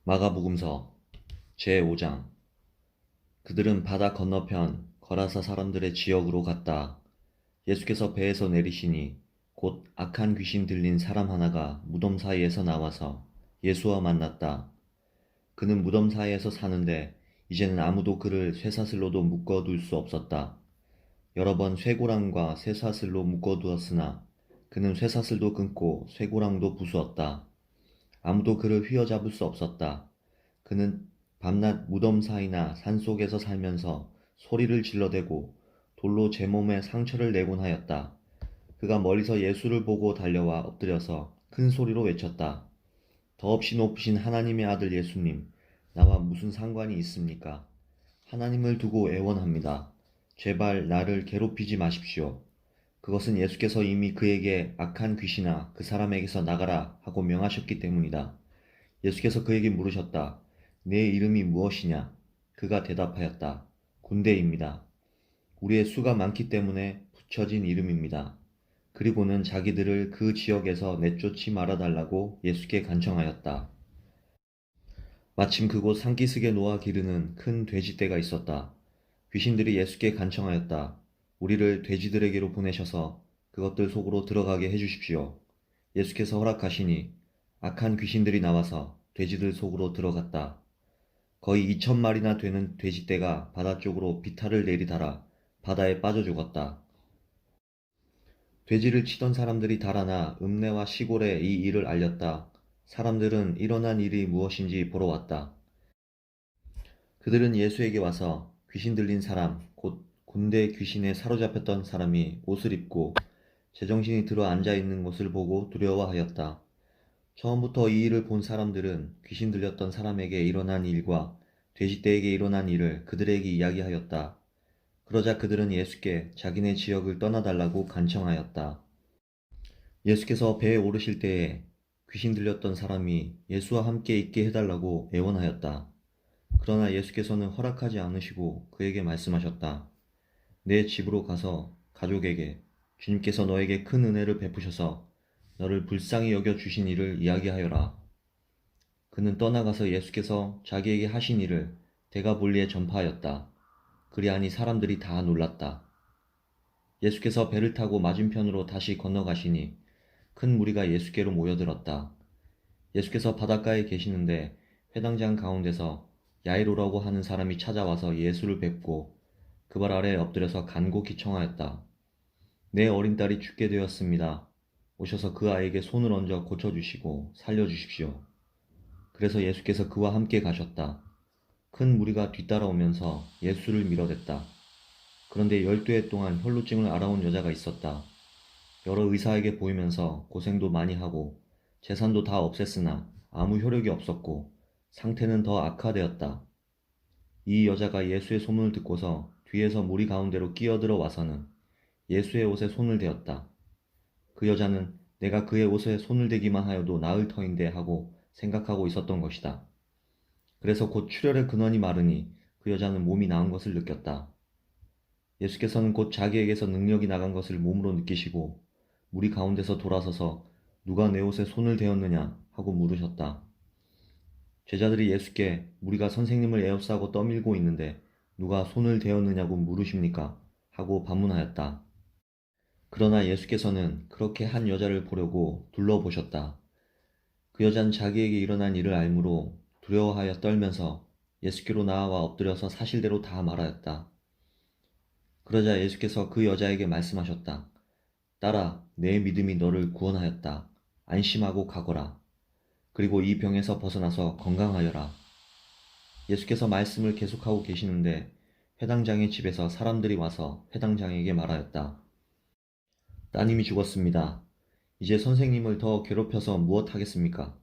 마가복음서 제5장. 그들은 바다 건너편 거라사 사람들의 지역으로 갔다. 예수께서 배에서 내리시니 곧 악한 귀신 들린 사람 하나가 무덤 사이에서 나와서 예수와 만났다. 그는 무덤 사이에서 사는데 이제는 아무도 그를 쇠사슬로도 묶어둘 수 없었다. 여러 번 쇠고랑과 쇠사슬로 묶어두었으나 그는 쇠사슬도 끊고 쇠고랑도 부수었다. 아무도 그를 휘어잡을 수 없었다. 그는 밤낮 무덤 사이나 산속에서 살면서 소리를 질러대고 돌로 제 몸에 상처를 내곤 하였다. 그가 멀리서 예수를 보고 달려와 엎드려서 큰 소리로 외쳤다. 더없이 높으신 하나님의 아들 예수님, 나와 무슨 상관이 있습니까? 하나님을 두고 애원합니다. 제발 나를 괴롭히지 마십시오. 그것은 예수께서 이미 그에게 악한 귀신아 그 사람에게서 나가라 하고 명하셨기 때문이다. 예수께서 그에게 물으셨다. 내 이름이 무엇이냐? 그가 대답하였다. 군대입니다. 우리의 수가 많기 때문에 붙여진 이름입니다. 그리고는 자기들을 그 지역에서 내쫓지 말아달라고 예수께 간청하였다. 마침 그곳 산기슭에 놓아 기르는 큰 돼지떼가 있었다. 귀신들이 예수께 간청하였다. 우리를 돼지들에게로 보내셔서 그것들 속으로 들어가게 해주십시오. 예수께서 허락하시니 악한 귀신들이 나와서 돼지들 속으로 들어갔다. 거의 2,000마리나 되는 돼지떼가 바다 쪽으로 비탈을 내리달아 바다에 빠져 죽었다. 돼지를 치던 사람들이 달아나 읍내와 시골에 이 일을 알렸다. 사람들은 일어난 일이 무엇인지 보러 왔다. 그들은 예수에게 와서 귀신 들린 사람, 곧 군대 귀신에 사로잡혔던 사람이 옷을 입고 제정신이 들어 앉아 있는 것을 보고 두려워하였다. 처음부터 이 일을 본 사람들은 귀신 들렸던 사람에게 일어난 일과 돼지떼에게 일어난 일을 그들에게 이야기하였다. 그러자 그들은 예수께 자기네 지역을 떠나달라고 간청하였다. 예수께서 배에 오르실 때에 귀신 들렸던 사람이 예수와 함께 있게 해달라고 애원하였다. 그러나 예수께서는 허락하지 않으시고 그에게 말씀하셨다. 내 집으로 가서 가족에게 주님께서 너에게 큰 은혜를 베푸셔서 너를 불쌍히 여겨 주신 일을 이야기하여라. 그는 떠나가서 예수께서 자기에게 하신 일을 데가볼리에 전파하였다. 그리하니 사람들이 다 놀랐다. 예수께서 배를 타고 맞은편으로 다시 건너가시니 큰 무리가 예수께로 모여들었다. 예수께서 바닷가에 계시는데 회당장 가운데서 야이로라고 하는 사람이 찾아와서 예수를 뵙고 그 발 아래에 엎드려서 간곡히 청하였다. 내 어린 딸이 죽게 되었습니다. 오셔서 그 아이에게 손을 얹어 고쳐주시고 살려주십시오. 그래서 예수께서 그와 함께 가셨다. 큰 무리가 뒤따라오면서 예수를 밀어댔다. 그런데 12해 동안 혈루증을 앓아온 여자가 있었다. 여러 의사에게 보이면서 고생도 많이 하고 재산도 다 없앴으나 아무 효력이 없었고 상태는 더 악화되었다. 이 여자가 예수의 소문을 듣고서 뒤에서 무리 가운데로 끼어들어 와서는 예수의 옷에 손을 대었다. 그 여자는 내가 그의 옷에 손을 대기만 하여도 나을 터인데 하고 생각하고 있었던 것이다. 그래서 곧 출혈의 근원이 마르니 그 여자는 몸이 나은 것을 느꼈다. 예수께서는 곧 자기에게서 능력이 나간 것을 몸으로 느끼시고 무리 가운데서 돌아서서 누가 내 옷에 손을 대었느냐 하고 물으셨다. 제자들이 예수께 우리가 선생님을 에워싸고 떠밀고 있는데 누가 손을 대었느냐고 물으십니까? 하고 반문하였다. 그러나 예수께서는 그렇게 한 여자를 보려고 둘러보셨다. 그 여자는 자기에게 일어난 일을 알므로 두려워하여 떨면서 예수께로 나아와 엎드려서 사실대로 다 말하였다. 그러자 예수께서 그 여자에게 말씀하셨다. 딸아, 내 믿음이 너를 구원하였다. 안심하고 가거라. 그리고 이 병에서 벗어나서 건강하여라. 예수께서 말씀을 계속하고 계시는데 회당장의 집에서 사람들이 와서 회당장에게 말하였다. 따님이 죽었습니다. 이제 선생님을 더 괴롭혀서 무엇하겠습니까?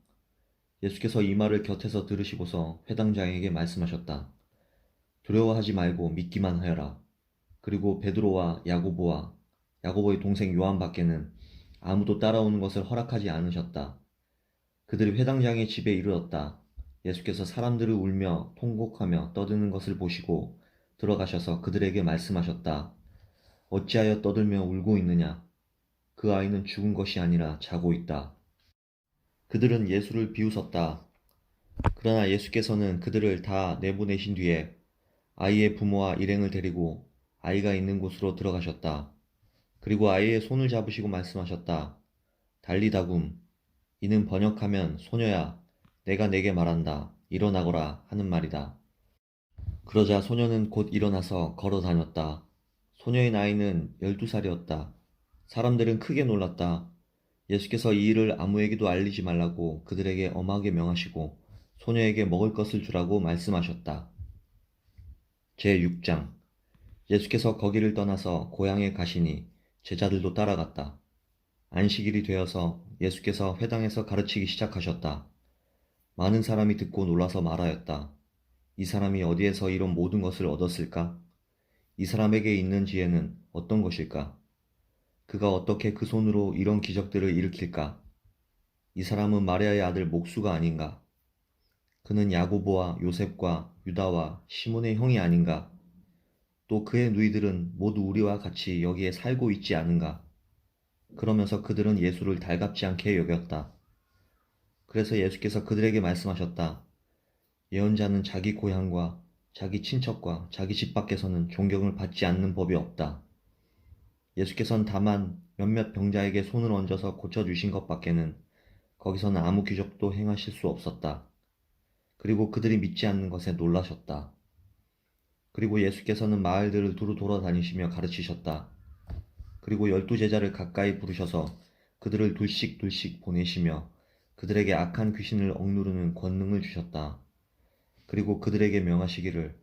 예수께서 이 말을 곁에서 들으시고서 회당장에게 말씀하셨다. 두려워하지 말고 믿기만 하여라. 그리고 베드로와 야고보와 야고보의 동생 요한밖에는 아무도 따라오는 것을 허락하지 않으셨다. 그들이 회당장의 집에 이르렀다. 예수께서 사람들을 울며 통곡하며 떠드는 것을 보시고 들어가셔서 그들에게 말씀하셨다. 어찌하여 떠들며 울고 있느냐? 그 아이는 죽은 것이 아니라 자고 있다. 그들은 예수를 비웃었다. 그러나 예수께서는 그들을 다 내보내신 뒤에 아이의 부모와 일행을 데리고 아이가 있는 곳으로 들어가셨다. 그리고 아이의 손을 잡으시고 말씀하셨다. 달리다굼. 이는 번역하면 소녀야, 내가 내게 말한다. 일어나거라 하는 말이다. 그러자 소녀는 곧 일어나서 걸어 다녔다. 소녀의 나이는 12살이었다. 사람들은 크게 놀랐다. 예수께서 이 일을 아무에게도 알리지 말라고 그들에게 엄하게 명하시고 소녀에게 먹을 것을 주라고 말씀하셨다. 제6장. 예수께서 거기를 떠나서 고향에 가시니 제자들도 따라갔다. 안식일이 되어서 예수께서 회당에서 가르치기 시작하셨다. 많은 사람이 듣고 놀라서 말하였다. 이 사람이 어디에서 이런 모든 것을 얻었을까? 이 사람에게 있는 지혜는 어떤 것일까? 그가 어떻게 그 손으로 이런 기적들을 일으킬까? 이 사람은 마리아의 아들 목수가 아닌가? 그는 야고보와 요셉과 유다와 시몬의 형이 아닌가? 또 그의 누이들은 모두 우리와 같이 여기에 살고 있지 않은가? 그러면서 그들은 예수를 달갑지 않게 여겼다. 그래서 예수께서 그들에게 말씀하셨다. 예언자는 자기 고향과 자기 친척과 자기 집 밖에서는 존경을 받지 않는 법이 없다. 예수께서는 다만 몇몇 병자에게 손을 얹어서 고쳐주신 것 밖에는 거기서는 아무 기적도 행하실 수 없었다. 그리고 그들이 믿지 않는 것에 놀라셨다. 그리고 예수께서는 마을들을 두루 돌아다니시며 가르치셨다. 그리고 12제자를 가까이 부르셔서 그들을 둘씩 둘씩 보내시며 그들에게 악한 귀신을 억누르는 권능을 주셨다. 그리고 그들에게 명하시기를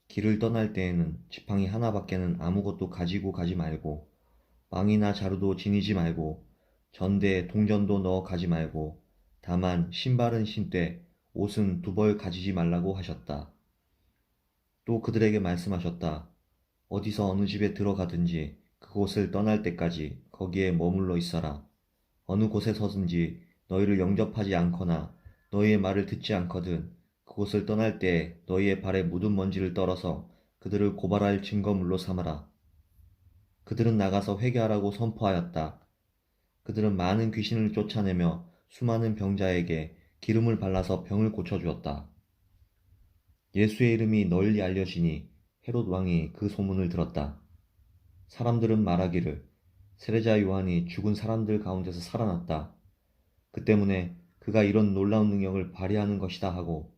길을 떠날 때에는 지팡이 하나밖에는 아무것도 가지고 가지 말고 망이나 자루도 지니지 말고 전대에 동전도 넣어 가지 말고 다만 신발은 신되 옷은 두 벌 가지지 말라고 하셨다. 또 그들에게 말씀하셨다. 어디서 어느 집에 들어가든지 그곳을 떠날 때까지 거기에 머물러 있어라. 어느 곳에 서든지 너희를 영접하지 않거나 너희의 말을 듣지 않거든 그곳을 떠날 때 너희의 발에 묻은 먼지를 떨어서 그들을 고발할 증거물로 삼아라. 그들은 나가서 회개하라고 선포하였다. 그들은 많은 귀신을 쫓아내며 수많은 병자에게 기름을 발라서 병을 고쳐주었다. 예수의 이름이 널리 알려지니 헤롯 왕이 그 소문을 들었다. 사람들은 말하기를 세례자 요한이 죽은 사람들 가운데서 살아났다. 그 때문에 그가 이런 놀라운 능력을 발휘하는 것이다 하고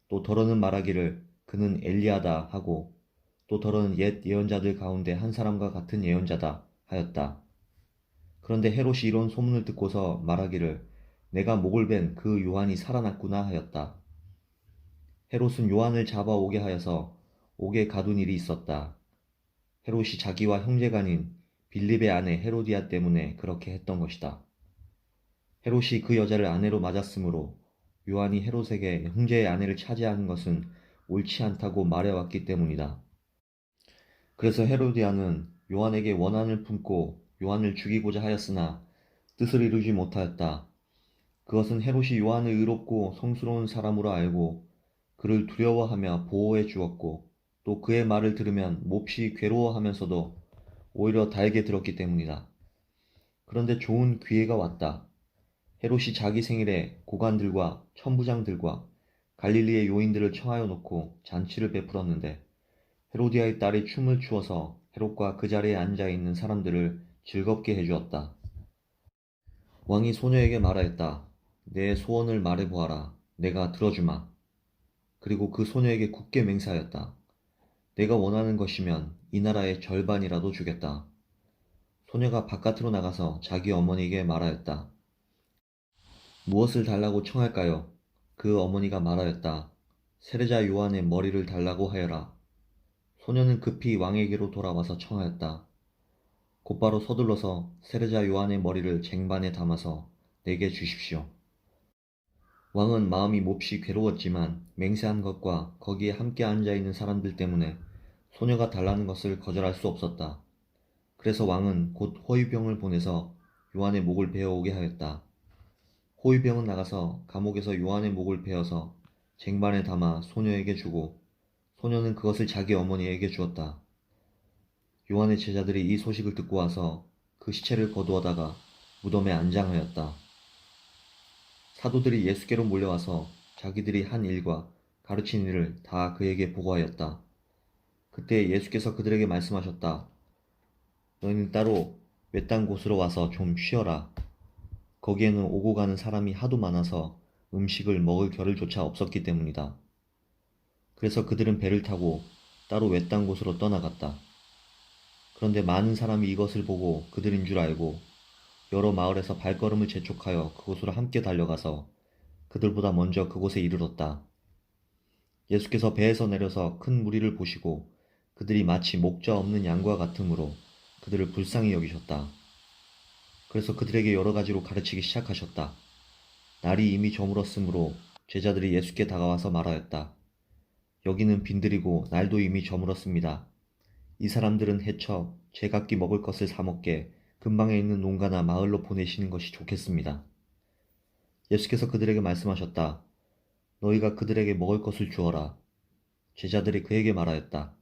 또 더러는 말하기를 그는 엘리야다 하고 또 더러는 옛 예언자들 가운데 한 사람과 같은 예언자다 하였다. 그런데 헤롯이 이런 소문을 듣고서 말하기를 내가 목을 벤 그 요한이 살아났구나 하였다. 헤롯은 요한을 잡아오게 하여서 옥에 가둔 일이 있었다. 헤롯이 자기와 형제간인 빌립의 아내 헤로디아 때문에 그렇게 했던 것이다. 헤롯이 그 여자를 아내로 맞았으므로 요한이 헤롯에게 형제의 아내를 차지하는 것은 옳지 않다고 말해왔기 때문이다. 그래서 헤로디아는 요한에게 원한을 품고 요한을 죽이고자 하였으나 뜻을 이루지 못하였다. 그것은 헤롯이 요한을 의롭고 성스러운 사람으로 알고 그를 두려워하며 보호해 주었고 또 그의 말을 들으면 몹시 괴로워하면서도 오히려 달게 들었기 때문이다. 그런데 좋은 기회가 왔다. 헤롯이 자기 생일에 고관들과 천부장들과 갈릴리의 요인들을 청하여 놓고 잔치를 베풀었는데 헤로디아의 딸이 춤을 추어서 헤롯과 그 자리에 앉아 있는 사람들을 즐겁게 해주었다. 왕이 소녀에게 말하였다. 내 소원을 말해보아라. 내가 들어주마. 그리고 그 소녀에게 굳게 맹세하였다. 내가 원하는 것이면 이 나라의 절반이라도 주겠다. 소녀가 바깥으로 나가서 자기 어머니에게 말하였다. 무엇을 달라고 청할까요? 그 어머니가 말하였다. 세례자 요한의 머리를 달라고 하여라. 소녀는 급히 왕에게로 돌아와서 청하였다. 곧바로 서둘러서 세례자 요한의 머리를 쟁반에 담아서 내게 주십시오. 왕은 마음이 몹시 괴로웠지만 맹세한 것과 거기에 함께 앉아있는 사람들 때문에 소녀가 달라는 것을 거절할 수 없었다. 그래서 왕은 곧 호위병을 보내서 요한의 목을 베어오게 하였다. 호위병은 나가서 감옥에서 요한의 목을 베어서 쟁반에 담아 소녀에게 주고 소녀는 그것을 자기 어머니에게 주었다. 요한의 제자들이 이 소식을 듣고 와서 그 시체를 거두어다가 무덤에 안장하였다. 사도들이 예수께로 몰려와서 자기들이 한 일과 가르친 일을 다 그에게 보고하였다. 그때 예수께서 그들에게 말씀하셨다. 너희는 따로 외딴 곳으로 와서 좀 쉬어라. 거기에는 오고 가는 사람이 하도 많아서 음식을 먹을 겨를조차 없었기 때문이다. 그래서 그들은 배를 타고 따로 외딴 곳으로 떠나갔다. 그런데 많은 사람이 이것을 보고 그들인 줄 알고 여러 마을에서 발걸음을 재촉하여 그곳으로 함께 달려가서 그들보다 먼저 그곳에 이르렀다. 예수께서 배에서 내려서 큰 무리를 보시고 그들이 마치 목자 없는 양과 같으므로 그들을 불쌍히 여기셨다. 그래서 그들에게 여러 가지로 가르치기 시작하셨다. 날이 이미 저물었으므로 제자들이 예수께 다가와서 말하였다. 여기는 빈들이고 날도 이미 저물었습니다. 이 사람들은 헤쳐 제각기 먹을 것을 사 먹게 근방에 있는 농가나 마을로 보내시는 것이 좋겠습니다. 예수께서 그들에게 말씀하셨다. 너희가 그들에게 먹을 것을 주어라. 제자들이 그에게 말하였다.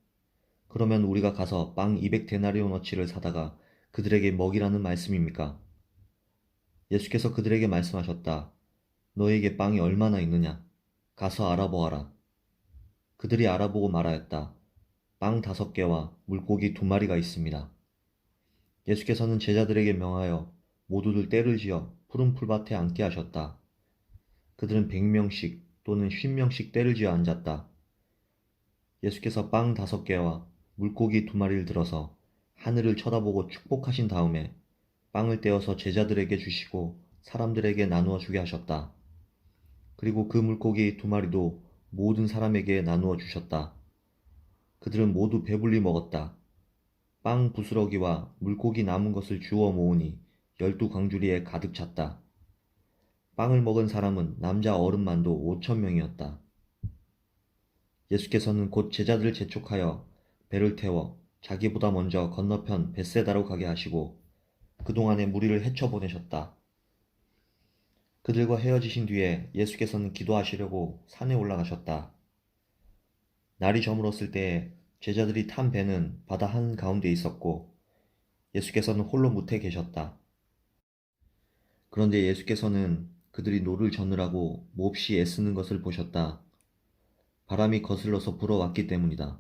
그러면 우리가 가서 빵 200데나리오너치를 사다가 그들에게 먹이라는 말씀입니까? 예수께서 그들에게 말씀하셨다. 너희에게 빵이 얼마나 있느냐? 가서 알아보아라. 그들이 알아보고 말하였다. 빵 5개와 물고기 2마리가 있습니다. 예수께서는 제자들에게 명하여 모두들 떼를 지어 푸른 풀밭에 앉게 하셨다. 그들은 100명씩 또는 50명씩 떼를 지어 앉았다. 예수께서 빵 5개와 물고기 2마리를 들어서 하늘을 쳐다보고 축복하신 다음에 빵을 떼어서 제자들에게 주시고 사람들에게 나누어 주게 하셨다. 그리고 그 물고기 2마리도 모든 사람에게 나누어 주셨다. 그들은 모두 배불리 먹었다. 빵 부스러기와 물고기 남은 것을 주워 모으니 12광주리에 가득 찼다. 빵을 먹은 사람은 남자 어른만도 5,000명이었다. 예수께서는 곧 제자들을 재촉하여 배를 태워 자기보다 먼저 건너편 벳세다로 가게 하시고 그동안의 무리를 헤쳐 보내셨다. 그들과 헤어지신 뒤에 예수께서는 기도하시려고 산에 올라가셨다. 날이 저물었을 때에 제자들이 탄 배는 바다 한가운데 있었고 예수께서는 홀로 무태 계셨다. 그런데 예수께서는 그들이 노를 저느라고 몹시 애쓰는 것을 보셨다. 바람이 거슬러서 불어왔기 때문이다.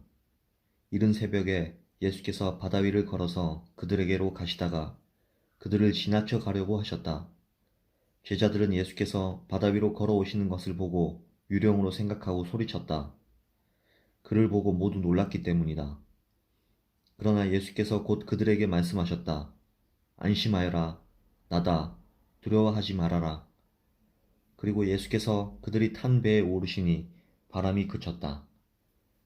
이른 새벽에 예수께서 바다 위를 걸어서 그들에게로 가시다가 그들을 지나쳐 가려고 하셨다. 제자들은 예수께서 바다 위로 걸어오시는 것을 보고 유령으로 생각하고 소리쳤다. 그를 보고 모두 놀랐기 때문이다. 그러나 예수께서 곧 그들에게 말씀하셨다. 안심하여라. 나다. 두려워하지 말아라. 그리고 예수께서 그들이 탄 배에 오르시니 바람이 그쳤다.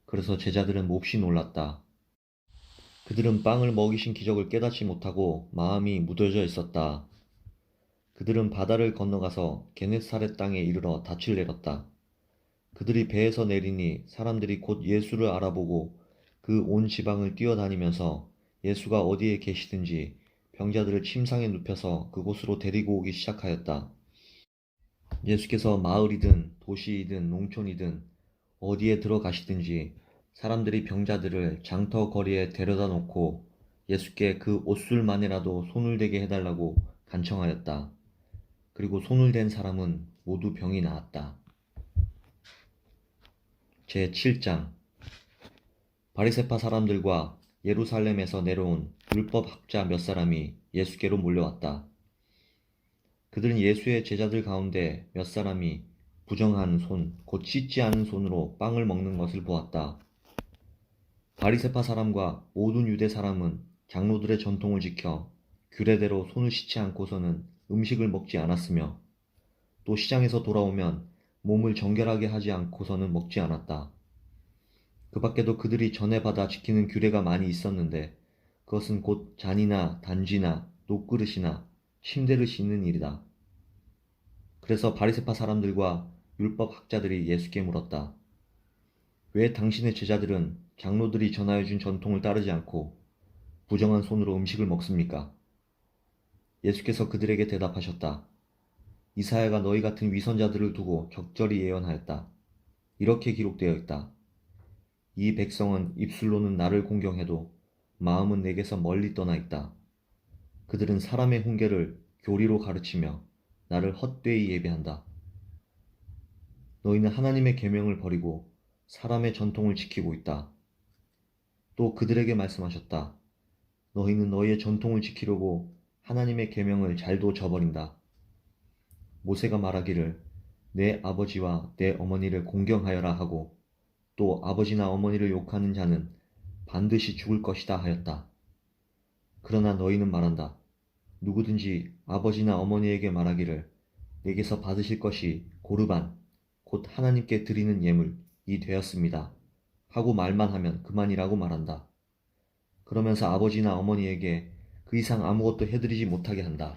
그래서 제자들은 몹시 놀랐다. 그들은 빵을 먹이신 기적을 깨닫지 못하고 마음이 무뎌져 있었다. 그들은 바다를 건너가서 게네사렛 땅에 이르러 닻을 내렸다. 그들이 배에서 내리니 사람들이 곧 예수를 알아보고 그 온 지방을 뛰어다니면서 예수가 어디에 계시든지 병자들을 침상에 눕혀서 그곳으로 데리고 오기 시작하였다. 예수께서 마을이든 도시이든 농촌이든 어디에 들어가시든지 사람들이 병자들을 장터 거리에 데려다 놓고 예수께 그 옷술만이라도 손을 대게 해달라고 간청하였다. 그리고 손을 댄 사람은 모두 병이 나았다. 제7장 바리새파 사람들과 예루살렘에서 내려온 율법 학자 몇 사람이 예수께로 몰려왔다. 그들은 예수의 제자들 가운데 몇 사람이 부정한 손, 곧 씻지 않은 손으로 빵을 먹는 것을 보았다. 바리새파 사람과 모든 유대 사람은 장로들의 전통을 지켜 규례대로 손을 씻지 않고서는 음식을 먹지 않았으며 또 시장에서 돌아오면 몸을 정결하게 하지 않고서는 먹지 않았다. 그 밖에도 그들이 전에 받아 지키는 규례가 많이 있었는데 그것은 곧 잔이나 단지나 녹그릇이나 침대를 씻는 일이다. 그래서 바리새파 사람들과 율법 학자들이 예수께 물었다. 왜 당신의 제자들은 장로들이 전하여 준 전통을 따르지 않고 부정한 손으로 음식을 먹습니까? 예수께서 그들에게 대답하셨다. 이사야가 너희 같은 위선자들을 두고 적절히 예언하였다. 이렇게 기록되어 있다. 이 백성은 입술로는 나를 공경해도 마음은 내게서 멀리 떠나 있다. 그들은 사람의 훈계를 교리로 가르치며 나를 헛되이 예배한다. 너희는 하나님의 계명을 버리고 사람의 전통을 지키고 있다. 또 그들에게 말씀하셨다. 너희는 너희의 전통을 지키려고 하나님의 계명을 잘도 저버린다. 모세가 말하기를 내 아버지와 내 어머니를 공경하여라 하고 또 아버지나 어머니를 욕하는 자는 반드시 죽을 것이다 하였다. 그러나 너희는 말한다. 누구든지 아버지나 어머니에게 말하기를 내게서 받으실 것이 고르반, 곧 하나님께 드리는 예물이 되었습니다. 하고 말만 하면 그만이라고 말한다. 그러면서 아버지나 어머니에게 그 이상 아무것도 해드리지 못하게 한다.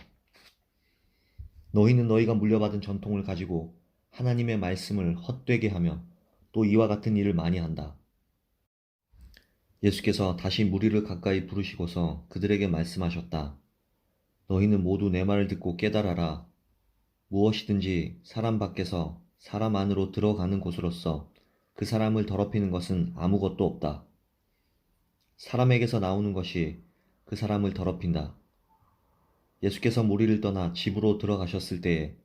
너희는 너희가 물려받은 전통을 가지고 하나님의 말씀을 헛되게 하며 또 이와 같은 일을 많이 한다. 예수께서 다시 무리를 가까이 부르시고서 그들에게 말씀하셨다. 너희는 모두 내 말을 듣고 깨달아라. 무엇이든지 사람 밖에서 사람 안으로 들어가는 곳으로서 그 사람을 더럽히는 것은 아무것도 없다. 사람에게서 나오는 것이 그 사람을 더럽힌다. 예수께서 무리를 떠나 집으로 들어가셨을 때에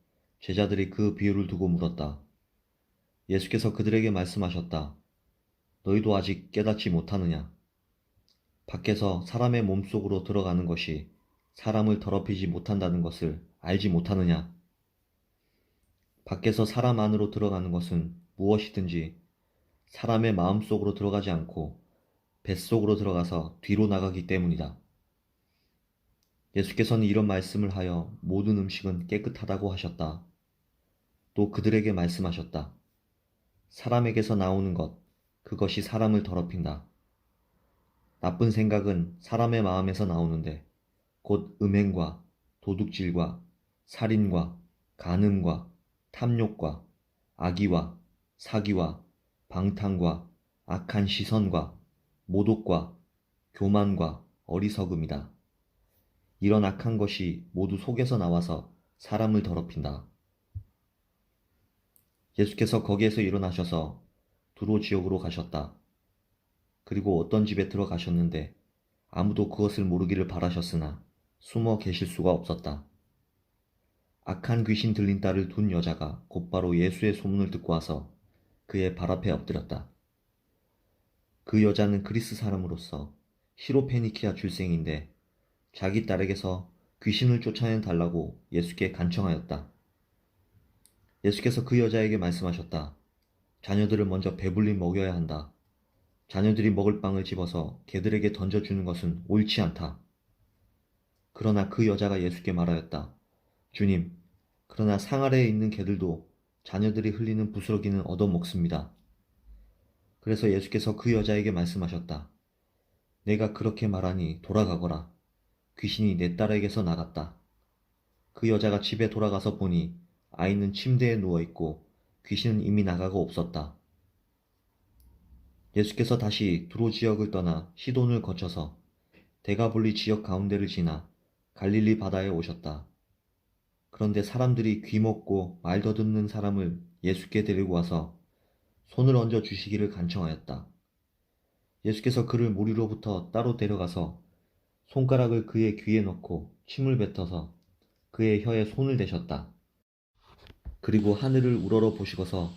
제자들이 그 비유를 두고 물었다. 예수께서 그들에게 말씀하셨다. 너희도 아직 깨닫지 못하느냐? 밖에서 사람의 몸속으로 들어가는 것이 사람을 더럽히지 못한다는 것을 알지 못하느냐? 밖에서 사람 안으로 들어가는 것은 무엇이든지 사람의 마음속으로 들어가지 않고 뱃속으로 들어가서 뒤로 나가기 때문이다. 예수께서는 이런 말씀을 하여 모든 음식은 깨끗하다고 하셨다. 또 그들에게 말씀하셨다. 사람에게서 나오는 것, 그것이 사람을 더럽힌다. 나쁜 생각은 사람의 마음에서 나오는데 곧 음행과 도둑질과 살인과 간음과 탐욕과 악의와 사기와 방탕과 악한 시선과 모독과 교만과 어리석음이다. 이런 악한 것이 모두 속에서 나와서 사람을 더럽힌다. 예수께서 거기에서 일어나셔서 두로 지역으로 가셨다. 그리고 어떤 집에 들어가셨는데 아무도 그것을 모르기를 바라셨으나 숨어 계실 수가 없었다. 악한 귀신 들린 딸을 둔 여자가 곧바로 예수의 소문을 듣고 와서 그의 발 앞에 엎드렸다. 그 여자는 그리스 사람으로서 시로페니키아 출생인데 자기 딸에게서 귀신을 쫓아내 달라고 예수께 간청하였다. 예수께서 그 여자에게 말씀하셨다. 자녀들을 먼저 배불리 먹여야 한다. 자녀들이 먹을 빵을 집어서 개들에게 던져주는 것은 옳지 않다. 그러나 그 여자가 예수께 말하였다. 주님, 그러나 상 아래에 있는 개들도 자녀들이 흘리는 부스러기는 얻어먹습니다. 그래서 예수께서 그 여자에게 말씀하셨다. 내가 그렇게 말하니 돌아가거라. 귀신이 내 딸에게서 나갔다. 그 여자가 집에 돌아가서 보니 아이는 침대에 누워있고 귀신은 이미 나가고 없었다. 예수께서 다시 두로 지역을 떠나 시돈을 거쳐서 데가볼리 지역 가운데를 지나 갈릴리 바다에 오셨다. 그런데 사람들이 귀먹고 말 더듬는 사람을 예수께 데리고 와서 손을 얹어 주시기를 간청하였다. 예수께서 그를 무리로부터 따로 데려가서 손가락을 그의 귀에 넣고 침을 뱉어서 그의 혀에 손을 대셨다. 그리고 하늘을 우러러 보시고서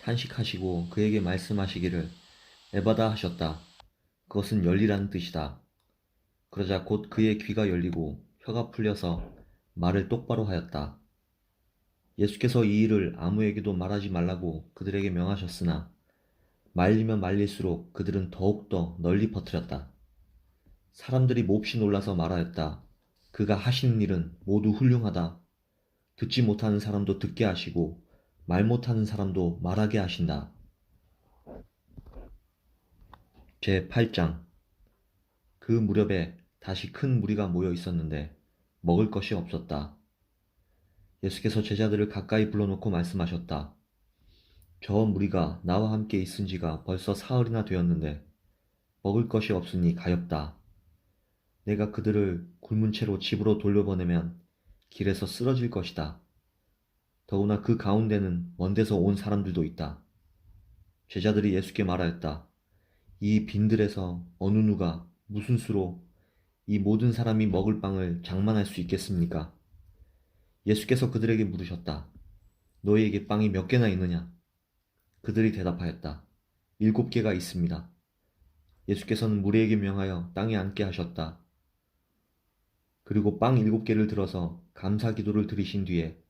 탄식하시고 그에게 말씀하시기를 에바다 하셨다. 그것은 열리라는 뜻이다. 그러자 곧 그의 귀가 열리고 혀가 풀려서 말을 똑바로 하였다. 예수께서 이 일을 아무에게도 말하지 말라고 그들에게 명하셨으나 말리면 말릴수록 그들은 더욱더 널리 퍼뜨렸다. 사람들이 몹시 놀라서 말하였다. 그가 하시는 일은 모두 훌륭하다. 듣지 못하는 사람도 듣게 하시고 말 못하는 사람도 말하게 하신다. 제8장. 그 무렵에 다시 큰 무리가 모여 있었는데 먹을 것이 없었다. 예수께서 제자들을 가까이 불러놓고 말씀하셨다. 저 무리가 나와 함께 있은 지가 벌써 사흘이나 되었는데 먹을 것이 없으니 가엾다. 내가 그들을 굶은 채로 집으로 돌려보내면 길에서 쓰러질 것이다. 더구나 그 가운데는 먼 데서 온 사람들도 있다. 제자들이 예수께 말하였다. 이 빈들에서 어느 누가 무슨 수로 이 모든 사람이 먹을 빵을 장만할 수 있겠습니까? 예수께서 그들에게 물으셨다. 너희에게 빵이 몇 개나 있느냐? 그들이 대답하였다. 7개가 있습니다. 예수께서는 무리에게 명하여 땅에 앉게 하셨다. 그리고 빵 7개를 들어서 감사 기도를 드리신 뒤에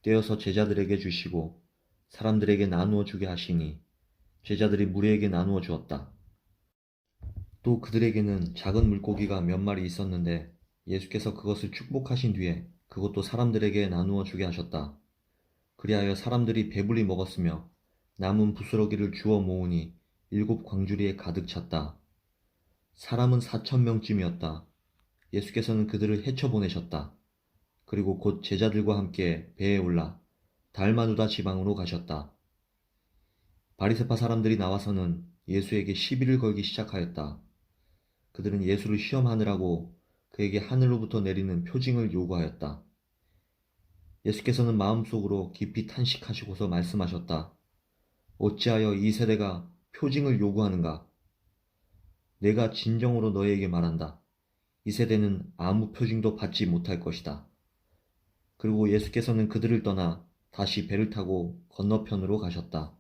떼어서 제자들에게 주시고 사람들에게 나누어 주게 하시니 제자들이 무리에게 나누어 주었다. 또 그들에게는 작은 물고기가 몇 마리 있었는데 예수께서 그것을 축복하신 뒤에 그것도 사람들에게 나누어 주게 하셨다. 그리하여 사람들이 배불리 먹었으며 남은 부스러기를 주워 모으니 7광주리에 가득 찼다. 사람은 4,000명쯤이었다. 예수께서는 그들을 헤쳐보내셨다. 그리고 곧 제자들과 함께 배에 올라 달마누다 지방으로 가셨다. 바리새파 사람들이 나와서는 예수에게 시비를 걸기 시작하였다. 그들은 예수를 시험하느라고 그에게 하늘로부터 내리는 표징을 요구하였다. 예수께서는 마음속으로 깊이 탄식하시고서 말씀하셨다. 어찌하여 이 세대가 표징을 요구하는가? 내가 진정으로 너희에게 말한다. 이 세대는 아무 표징도 받지 못할 것이다. 그리고 예수께서는 그들을 떠나 다시 배를 타고 건너편으로 가셨다.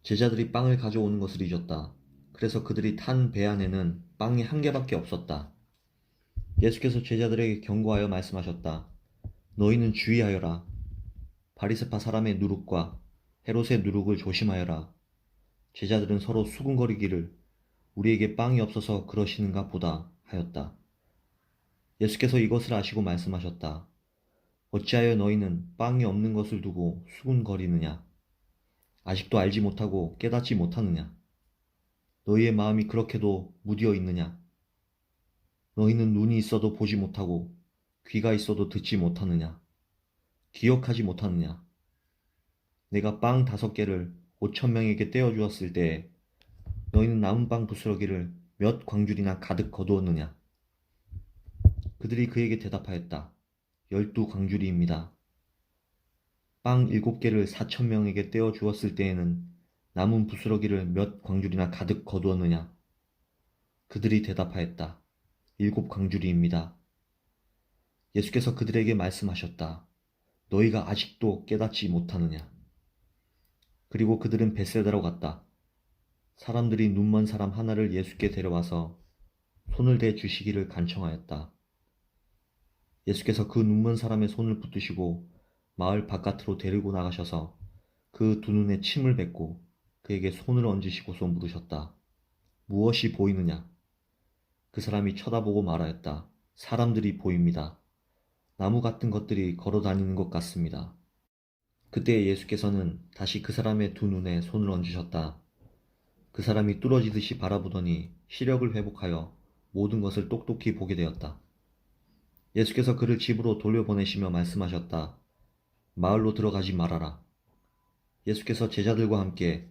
제자들이 빵을 가져오는 것을 잊었다. 그래서 그들이 탄 배 안에는 빵이 1개밖에 없었다. 예수께서 제자들에게 경고하여 말씀하셨다. 너희는 주의하여라. 바리새파 사람의 누룩과 헤롯의 누룩을 조심하여라. 제자들은 서로 수군거리기를 우리에게 빵이 없어서 그러시는가 보다 하였다. 예수께서 이것을 아시고 말씀하셨다. 어찌하여 너희는 빵이 없는 것을 두고 수군거리느냐? 아직도 알지 못하고 깨닫지 못하느냐? 너희의 마음이 그렇게도 무디어 있느냐? 너희는 눈이 있어도 보지 못하고 귀가 있어도 듣지 못하느냐? 기억하지 못하느냐? 내가 빵 5개를 5,000명에게 떼어주었을 때에 너희는 남은 빵 부스러기를 몇 광줄이나 가득 거두었느냐? 그들이 그에게 대답하였다. 12광줄이입니다. 빵 7개를 4,000명에게 떼어주었을 때에는 남은 부스러기를 몇 광줄이나 가득 거두었느냐? 그들이 대답하였다. 7광줄이입니다. 예수께서 그들에게 말씀하셨다. 너희가 아직도 깨닫지 못하느냐? 그리고 그들은 벳세다로 갔다. 사람들이 눈먼 사람 하나를 예수께 데려와서 손을 대 주시기를 간청하였다. 예수께서 그 눈먼 사람의 손을 붙드시고 마을 바깥으로 데리고 나가셔서 그 두 눈에 침을 뱉고 그에게 손을 얹으시고서 물으셨다. 무엇이 보이느냐? 그 사람이 쳐다보고 말하였다. 사람들이 보입니다. 나무 같은 것들이 걸어 다니는 것 같습니다. 그때 예수께서는 다시 그 사람의 두 눈에 손을 얹으셨다. 그 사람이 뚫어지듯이 바라보더니 시력을 회복하여 모든 것을 똑똑히 보게 되었다. 예수께서 그를 집으로 돌려보내시며 말씀하셨다. 마을로 들어가지 말아라. 예수께서 제자들과 함께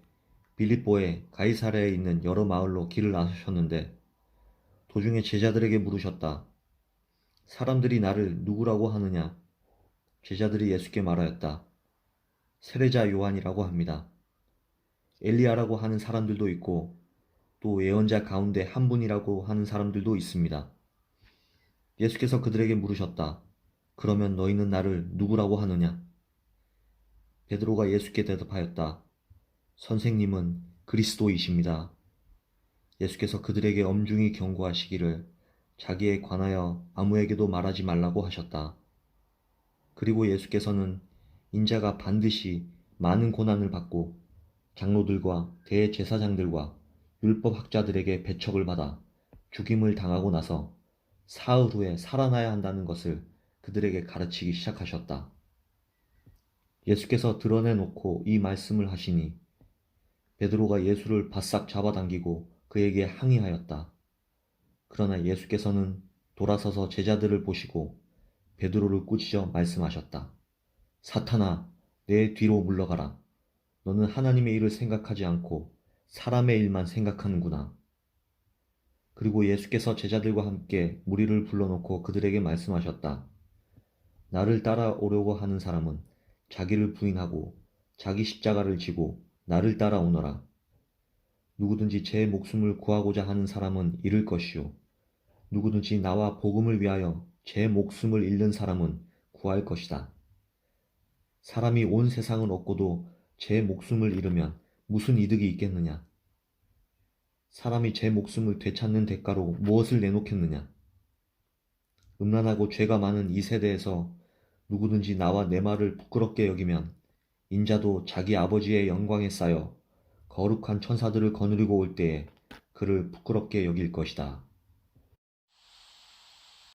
빌립보에 가이사랴에 있는 여러 마을로 길을 나서셨는데 도중에 제자들에게 물으셨다. 사람들이 나를 누구라고 하느냐? 제자들이 예수께 말하였다. 세례자 요한이라고 합니다. 엘리야라고 하는 사람들도 있고 또 예언자 가운데 한 분이라고 하는 사람들도 있습니다. 예수께서 그들에게 물으셨다. 그러면 너희는 나를 누구라고 하느냐? 베드로가 예수께 대답하였다. 선생님은 그리스도이십니다. 예수께서 그들에게 엄중히 경고하시기를 자기에 관하여 아무에게도 말하지 말라고 하셨다. 그리고 예수께서는 인자가 반드시 많은 고난을 받고 장로들과 대제사장들과 율법학자들에게 배척을 받아 죽임을 당하고 나서 사흘 후에 살아나야 한다는 것을 그들에게 가르치기 시작하셨다. 예수께서 드러내놓고 이 말씀을 하시니 베드로가 예수를 바싹 잡아당기고 그에게 항의하였다. 그러나 예수께서는 돌아서서 제자들을 보시고 베드로를 꾸짖어 말씀하셨다. 사탄아, 내 뒤로 물러가라. 너는 하나님의 일을 생각하지 않고 사람의 일만 생각하는구나. 그리고 예수께서 제자들과 함께 무리를 불러놓고 그들에게 말씀하셨다. 나를 따라오려고 하는 사람은 자기를 부인하고 자기 십자가를 지고 나를 따라오너라. 누구든지 제 목숨을 구하고자 하는 사람은 잃을 것이요. 누구든지 나와 복음을 위하여 제 목숨을 잃는 사람은 구할 것이다. 사람이 온 세상을 얻고도 제 목숨을 잃으면 무슨 이득이 있겠느냐? 사람이 제 목숨을 되찾는 대가로 무엇을 내놓겠느냐? 음란하고 죄가 많은 이 세대에서 누구든지 나와 내 말을 부끄럽게 여기면 인자도 자기 아버지의 영광에 쌓여 거룩한 천사들을 거느리고 올 때에 그를 부끄럽게 여길 것이다.